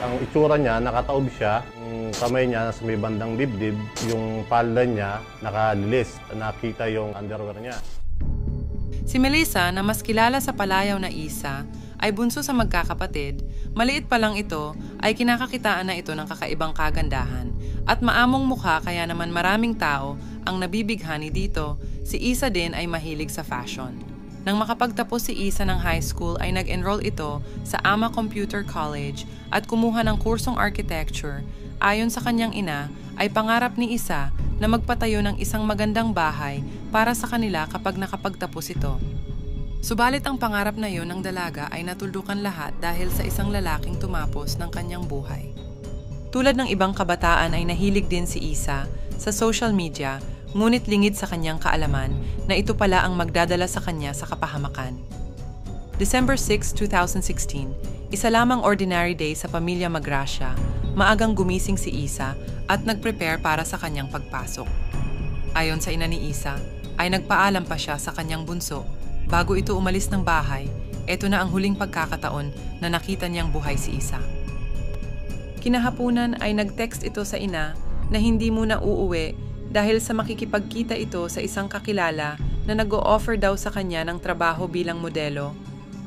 Ang itsura niya, nakataob siya, yung kamay niya nasa may bandang dibdib, yung palda niya nakalilis, nakita yung underwear niya. Si Melissa, na mas kilala sa palayaw na Isa, ay bunso sa magkakapatid. Maliit pa lang ito ay kinakakitaan na ito ng kakaibang kagandahan. At maamong mukha kaya naman maraming tao ang nabibighani dito. Si Isa din ay mahilig sa fashion. Nang makapagtapos si Isa ng high school ay nag-enroll ito sa AMA Computer College at kumuha ng kursong architecture. Ayon sa kanyang ina, ay pangarap ni Isa na magpatayo ng isang magandang bahay para sa kanila kapag nakapagtapos ito. Subalit ang pangarap na yon ng dalaga ay natuldukan lahat dahil sa isang lalaking tumapos ng kanyang buhay. Tulad ng ibang kabataan ay nahilig din si Isa sa social media, ngunit lingid sa kanyang kaalaman na ito pala ang magdadala sa kanya sa kapahamakan. December 6, 2016, isa lamang ordinary day sa pamilya Magracia, maagang gumising si Isa at nag-prepare para sa kanyang pagpasok. Ayon sa ina ni Isa, ay nagpaalam pa siya sa kanyang bunso. Bago ito umalis ng bahay, ito na ang huling pagkakataon na nakita niyang buhay si Isa. Kinahapunan ay nag-text ito sa ina na hindi muna uuwi dahil sa makikipagkita ito sa isang kakilala na nag-o-offer daw sa kanya ng trabaho bilang modelo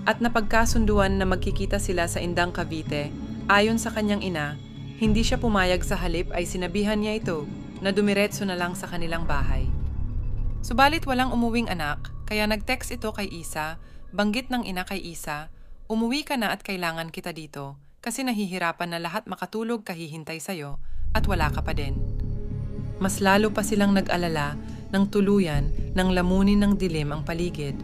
at napagkasunduan na magkikita sila sa Indang Cavite. Ayon sa kanyang ina, hindi siya pumayag, sa halip ay sinabihan niya ito na dumiretso na lang sa kanilang bahay. Subalit walang umuwing anak, kaya nag-text ito kay Isa. Banggit ng ina kay Isa, "Umuwi ka na at kailangan kita dito kasi nahihirapan na lahat makatulog kahihintay sa'yo at wala ka pa din." Mas lalo pa silang nag-alala ng tuluyan nang lamunin ng dilim ang paligid.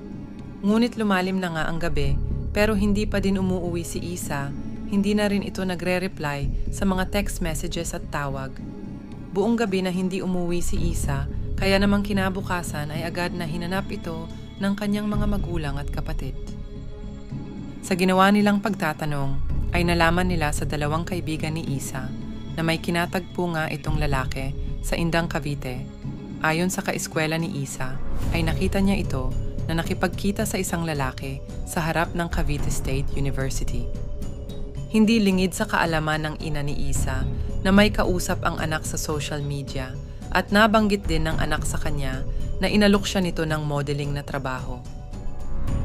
Ngunit lumalim na nga ang gabi, pero hindi pa din umuuwi si Isa. Hindi na rin ito nagre-reply sa mga text messages at tawag. Buong gabi na hindi umuwi si Isa, kaya namang kinabukasan ay agad na hinanap ito ng kanyang mga magulang at kapatid. Sa ginawa nilang pagtatanong, ay nalaman nila sa dalawang kaibigan ni Isa na may kinatagpo nga itong lalaki sa Indang Cavite. Ayon sa kaeskwela ni Isa, ay nakita niya ito na nakipagkita sa isang lalaki sa harap ng Cavite State University. Hindi lingid sa kaalaman ng ina ni Isa na may kausap ang anak sa social media at nabanggit din ng anak sa kanya na inalok siya nito ng modeling na trabaho.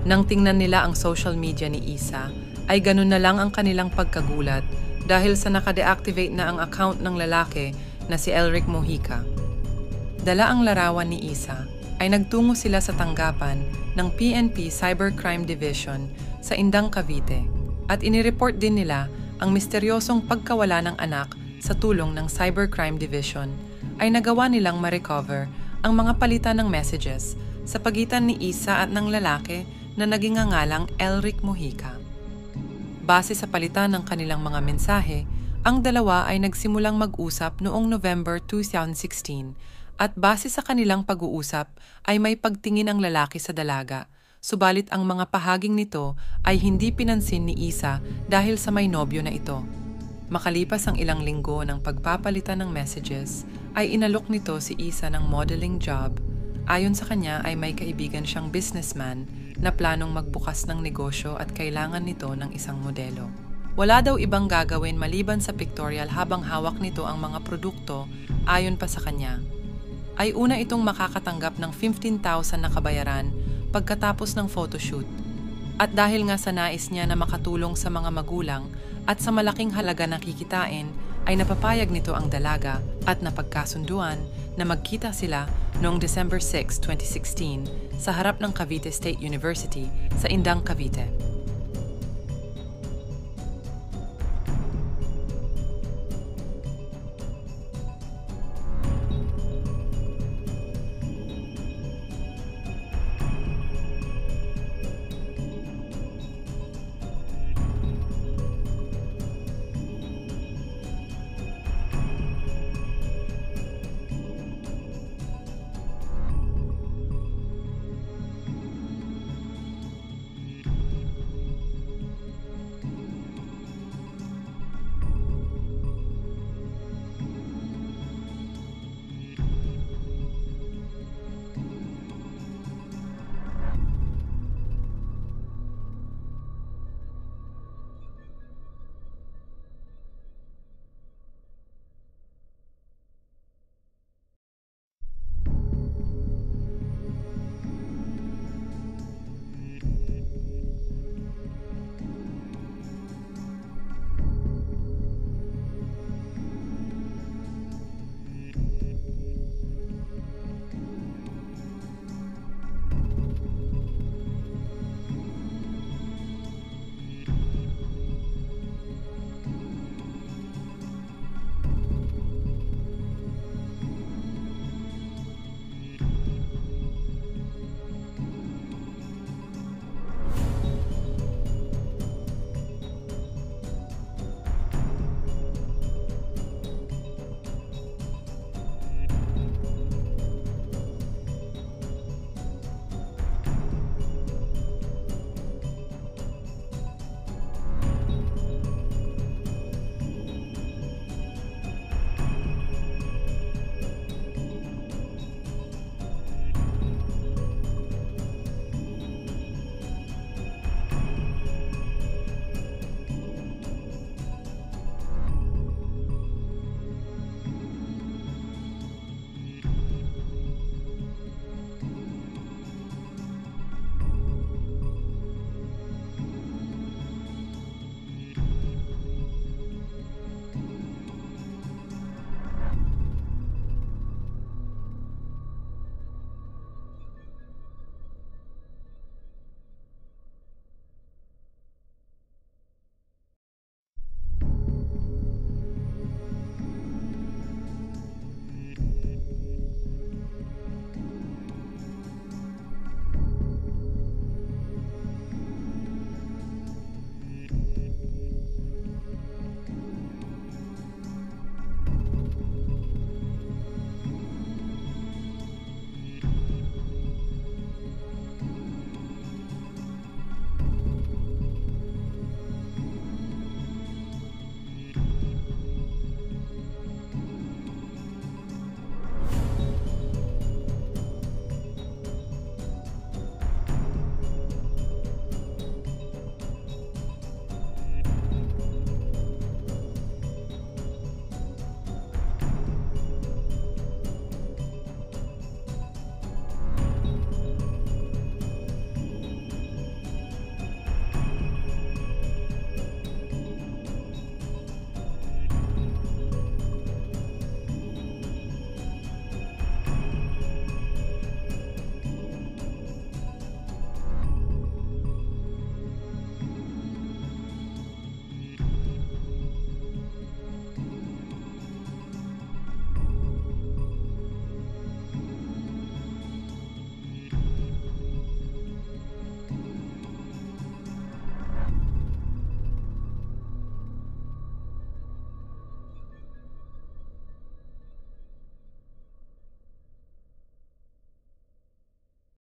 Nang tingnan nila ang social media ni Isa, ay ganun na lang ang kanilang pagkagulat dahil sa nakadeactivate na ang account ng lalaki na si Elric Mojica. Dala ang larawan ni Isa, ay nagtungo sila sa tanggapan ng PNP Cybercrime Division sa Indang Cavite at inireport din nila ang misteryosong pagkawala ng anak. Sa tulong ng Cybercrime Division ay nagawa nilang ma-recover ang mga palitan ng messages sa pagitan ni Isa at ng lalaki na naging ngangalang Elric Mojica. Base sa palitan ng kanilang mga mensahe, ang dalawa ay nagsimulang mag-usap noong November 2016 at base sa kanilang pag-uusap ay may pagtingin ang lalaki sa dalaga. Subalit ang mga pahaging nito ay hindi pinansin ni Isa dahil sa may nobyo na ito. Makalipas ang ilang linggo ng pagpapalitan ng messages, ay inalok nito si Isa ng modeling job. Ayon sa kanya ay may kaibigan siyang businessman na planong magbukas ng negosyo at kailangan nito ng isang modelo. Wala daw ibang gagawin maliban sa pictorial habang hawak nito ang mga produkto. Ayon pa sa kanya, ay una itong makakatanggap ng 15,000 na kabayaran pagkatapos ng photoshoot. At dahil nga sa nais niya na makatulong sa mga magulang at sa malaking halaga na kikitain, ay napapayag nito ang dalaga at napagkasunduan na magkita sila noong December 6, 2016 sa harap ng Cavite State University sa Indang, Cavite.